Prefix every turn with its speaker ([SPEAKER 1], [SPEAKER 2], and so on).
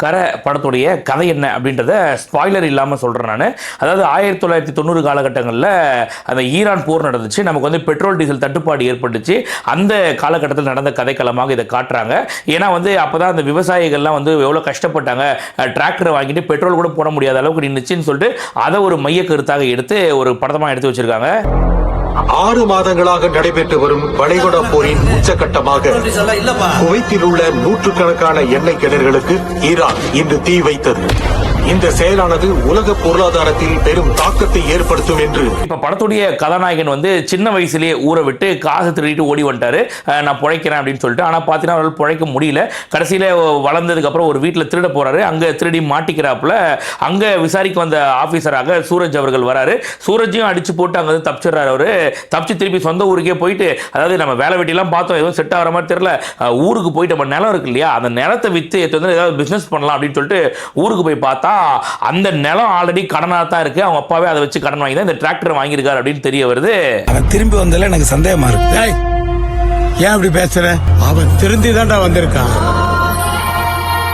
[SPEAKER 1] கரை படத்துடைய கதை என்ன அப்படின்றத ஸ்பாய்லர் இல்லாமல் சொல்கிறேன் நான். அதாவது 1990 காலகட்டங்களில் அந்த ஈரான் போர் நடந்துச்சு. நமக்கு வந்து பெட்ரோல் டீசல் தட்டுப்பாடு ஏற்பட்டுச்சு. அந்த காலகட்டத்தில் நடந்த கதைக்களமாக இதை காட்டுறாங்க. ஏன்னா வந்து அப்போ தான் அந்த விவசாயிகள்லாம் வந்து எவ்வளோ கஷ்டப்பட்டாங்க, டிராக்டரை வாங்கிட்டு பெட்ரோல் கூட போட முடியாத அளவுக்கு நின்றுச்சுன்னு சொல்லிட்டு அதை ஒரு மைய கருத்தாக எடுத்து ஒரு படமாக எடுத்து வச்சிருக்காங்க.
[SPEAKER 2] 6 மாதங்களாக நடைபெற்று வரும் வளைகுடா போரின் உச்சகட்டமாக குவைத்தில் உள்ள நூற்றுக்கணக்கான எண்ணெய் கிணறுகளுக்கு ஈரான் இன்று தீ வைத்தது. இந்த செயலானது உலக பொருளாதாரத்தில் பெரும் தாக்கத்தை ஏற்படுத்தும் என்று
[SPEAKER 1] இப்ப படத்துடைய கதாநாயகன் வந்து சின்ன வயசுலேயே ஊரை விட்டு காசு திருடிட்டு ஓடி வந்துட்டாரு, நான் பிழைக்கிறேன் அப்படின்னு சொல்லிட்டு. ஆனால் பார்த்தீங்கன்னா அவரால் பிழைக்க முடியல. கடைசியில் வளர்ந்ததுக்கு அப்புறம் ஒரு வீட்டில் திருட போறாரு. அங்கே திருடி மாட்டிக்கிறாப்புல. அங்கே விசாரிக்க வந்த ஆஃபீஸராக சூரஜ் அவர்கள் வராரு. சூரஜையும் அடிச்சு போட்டு அங்கே வந்து தப்பிச்சிடுறாரு. அவரு தப்பிச்சு திருப்பி சொந்த ஊருக்கே போயிட்டு, அதாவது நம்ம வேலை வெட்டிலாம் பார்த்தோம், எதுவும் செட் ஆகிற மாதிரி தெரியல, ஊருக்கு போயிட்டு நம்ம நிலம் இருக்கு இல்லையா, அந்த நிலத்தை விற்று வந்து ஏதாவது பிஸ்னஸ் பண்ணலாம் அப்படின்னு சொல்லிட்டு ஊருக்கு போய் பார்த்தா அந்த நிலம் ஆல்ரெடி கடனாக தான் இருக்கு. அவங்க அப்பாவே அதை வச்சு கடன் வாங்கி தான் இந்த டிராக்டர் வாங்கியிருக்காரு அப்படின்னு தெரிய வருது.
[SPEAKER 3] அவன் திரும்பி வந்ததுல எனக்கு சந்தேகமா இருக்கு.
[SPEAKER 4] ஏன் அப்படி பேசுற? அவன் திருந்தி தான்டா வந்திருக்கான்.